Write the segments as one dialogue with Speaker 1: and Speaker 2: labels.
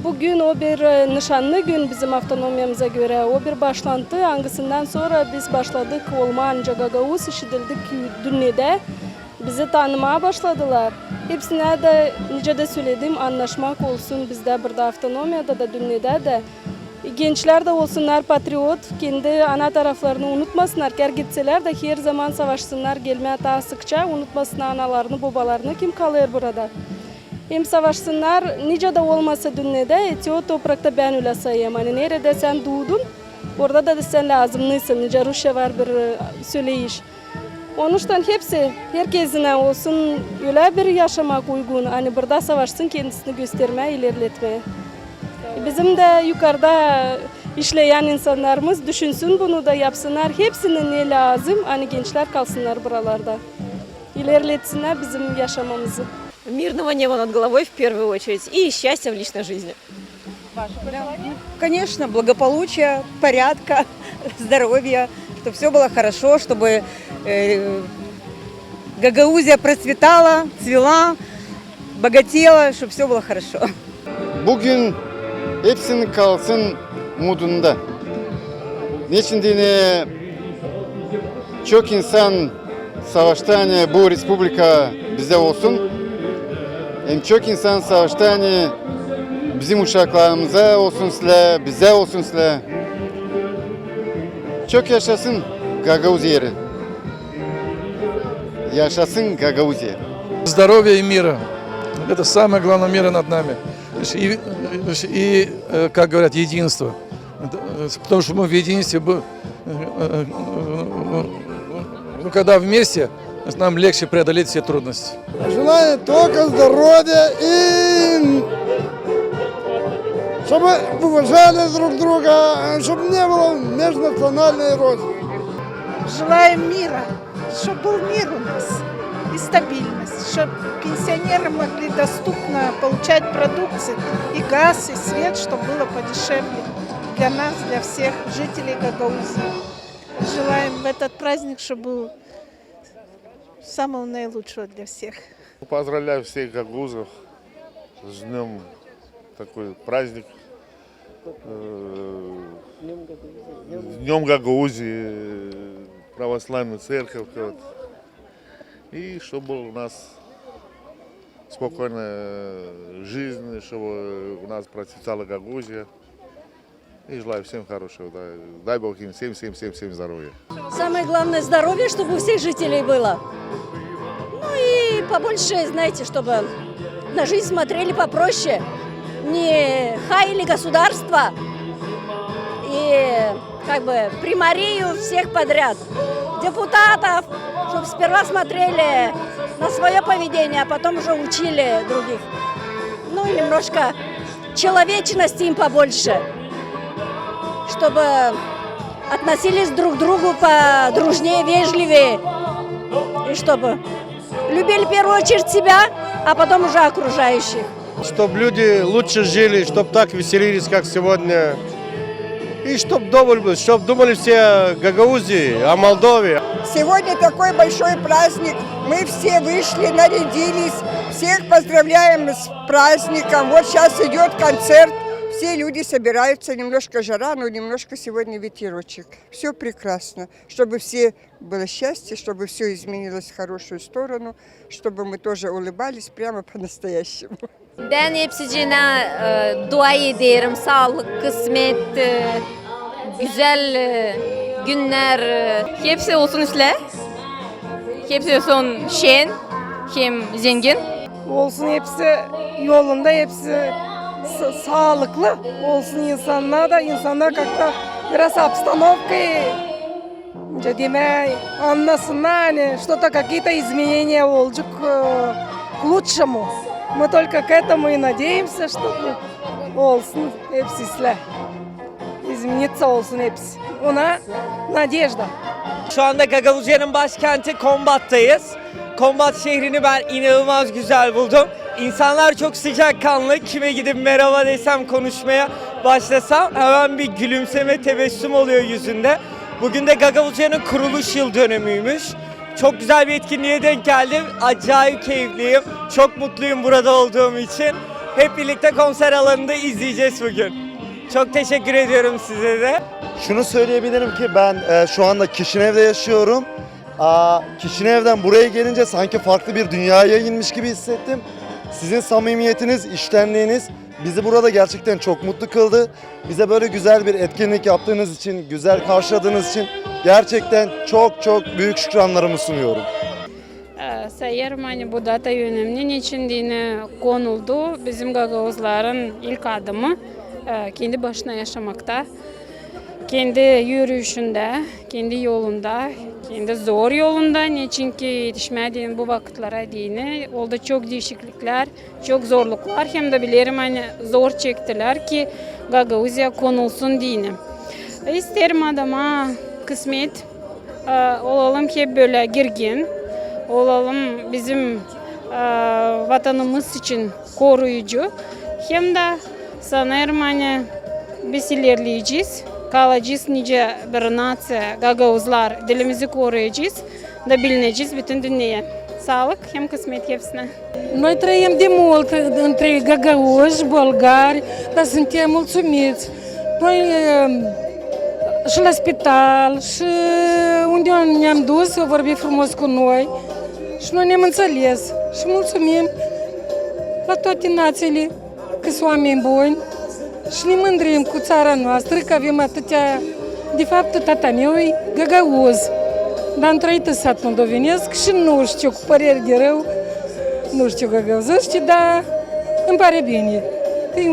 Speaker 1: Bugün o bir nişanlı gün bizim avtonomyamıza göre. O bir başlantı. Hangisinden sonra biz başladık Olmanca Gagavuz işitildik dünyada. Bizi tanımaya başladılar. Hepsine de nice de söyledim, anlaşmak olsun bizde burada avtonomyada da dünyada da. Gençler de olsunlar patriot, kendi ana taraflarını unutmasınlar. Ker gitseler de her zaman savaşsınlar, gelmeye daha sıkça unutmasınlar analarını, babalarını, kim kalır burada. Hem savaşsınlar, nice de olmasa dünyada, o toprakta ben öyle sayayım. Hani nerede sen doğdun, orada da sen lazımlısın. Nice Rusya var bir söyleyiş. Onun için hepsi, herkesine olsun öyle bir yaşamak uygun. Hani burada savaşsın, kendisini göstermeye, ilerletmeye. Bizim de yukarıda işleyen insanlarımız düşünsün, bunu da yapsınlar. Hepsine ne lazım? Hani gençler kalsınlar buralarda. İlerletsinler bizim yaşamamızı.
Speaker 2: Мирного неба над головой в первую очередь и счастья в личной жизни.
Speaker 3: Конечно, благополучия, порядка, здоровья, чтобы все было хорошо, чтобы Гагаузия процветала, цвела, богатела, чтобы все было хорошо.
Speaker 4: Bugün hepsinin kalsın modunda. Niçin diye çok insan savaşta hani bu Respublika bize olsun. Hem çok insan savaşta hani bizim uşaklarımıza olsun size, bize olsun size. Çok yaşasın Gagavuz yeri. Yaşasın Gagavuz yeri.
Speaker 5: Здоровья и мира. Это самое главное мира над нами. И, как говорят, единство. Потому что мы в единстве, когда вместе, нам легче преодолеть все трудности.
Speaker 6: Желаю только здоровья и чтобы уважали друг друга, чтобы не было межнациональной розни.
Speaker 7: Желаем мира, чтобы был мир у нас и стабильность, чтобы пенсионеры могли доступно получать продукцию и газ, и свет, чтобы было подешевле для нас, для всех жителей Гагаузии. Желаем в этот праздник, чтобы был самого наилучшего для всех.
Speaker 8: Поздравляю всех гагаузов с днем, такой праздник. Днем Гагаузии, православную церковь. Вот. И чтобы у нас спокойная жизнь, чтобы у нас процветала Гагаузия. И желаю всем хорошего. Дай Бог им всем здоровья.
Speaker 2: Самое главное здоровье, чтобы у всех жителей было. Ну и побольше, знаете, чтобы на жизнь смотрели попроще. Не хаяли государство и как бы примарию всех подряд. Депутатов, чтобы сперва смотрели на свое поведение, а потом уже учили других. Ну и немножко человечности им побольше, чтобы относились друг к другу подружнее, вежливее. И чтобы любили в первую очередь себя, а потом уже окружающих.
Speaker 6: Чтобы люди лучше жили, чтобы так веселились, как сегодня. И чтобы думали все о Гагаузии, о Молдове.
Speaker 3: Сегодня такой большой праздник. Мы все вышли, нарядились. Всех поздравляем с праздником. Вот сейчас идет концерт. Все люди собираются. Немножко жара, но немножко сегодня ветерочек. Все прекрасно. Чтобы все было счастье, чтобы все изменилось в хорошую сторону, чтобы мы тоже улыбались прямо по-настоящему.
Speaker 2: Ben hepsicine dua ederim. Sağlık, kısmet, güzel günler. Hepsi olsun işte. Hepsi olsun şen, hem zengin.
Speaker 1: Olsun hepsi yolunda, hepsi sağlıklı olsun insanlar da. İnsanlar как-то biraz обстановкой, anlasınlar hani что-то какие-то изменения olacak к лучшему. Мы только к этому и надеемся, чтобы olsun hepsi измениться olsun hepsi. Ona надежда.
Speaker 9: Şu anda Gagavuzya'nın başkenti Kombat'tayız. Kombat şehrini ben inanılmaz güzel buldum. İnsanlar çok sıcakkanlı. Kime gidip merhaba desem, konuşmaya başlasam hemen bir gülümseme, tebessüm oluyor yüzünde. Bugün de Gagavuzya'nın kuruluş yıl dönümüymüş. Çok güzel bir etkinliğe denk geldim. Acayip keyifliyim. Çok mutluyum burada olduğum için. Hep birlikte konser alanında izleyeceğiz bugün. Çok teşekkür ediyorum size de.
Speaker 10: Şunu söyleyebilirim ki ben şu anda Kişinev'de yaşıyorum. Kişinev'den buraya gelince sanki farklı bir dünyaya inmiş gibi hissettim. Sizin samimiyetiniz, iştenliğiniz bizi burada gerçekten çok mutlu kıldı. Bize böyle güzel bir etkinlik yaptığınız için, güzel karşıladığınız için gerçekten çok çok büyük şükranlarımı sunuyorum.
Speaker 11: Sayarım hani bu data önemli. Niçin dine konuldu? Bizim Gagavuzların ilk adımı kendi başına yaşamakta. Kendi yürüyüşünde, kendi yolunda, kendi zor yolunda. Niçin ki yetişmediğin bu vakitlere dini. Oldu çok değişiklikler, çok zorluklar. Hem de bilirim hani zor çektiler ki Gagavuzya konulsun dini. İsterim adama kısmet olalım ki böyle girgin. Olalım bizim vatanımız için koruyucu. Hem de sanırım hani biz ilerleyeceğiz. Kalacağız nice bir natsiya, Gagavuzlar dilimizi koruyacağız da bilineceğiz bütün dünyaya. Sağlık hem kısmet hepsine.
Speaker 12: Noi trăim de mult între găgăuși, bulgari, dar suntem mulțumiți. Noi și la spital, și unde ne-am dus, au vorbit frumos cu noi și noi ne-am înțeles. Și mulțumim la toate națiile că sunt oameni buni și ne mândrim cu țara noastră că avem atâtea... De fapt, tata meu e găgăuz, dar am trăit în sat moldovenesc și nu știu, cu păreri de rău, nu știu găgăuzește, dar îmi pare bine. Că e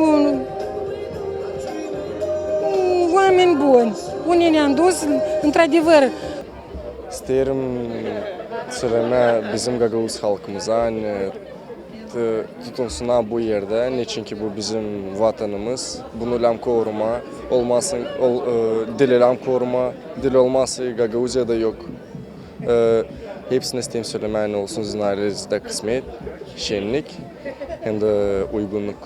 Speaker 12: oameni buni. Unii ne-am dus, într-adevăr.
Speaker 13: İsterim söyleme bizim Gagavuz halkımıza hani tutunsunlar bu yerde. Niçin ki bu bizim vatanımız. Bunu lam koruma, olmasın dili lam koruma, dil olmazsa Gagavuzya'da yok. Hepsini isteyim söylemen olsun sizin ailenizde kısmet, şenlik hem de uygunluk.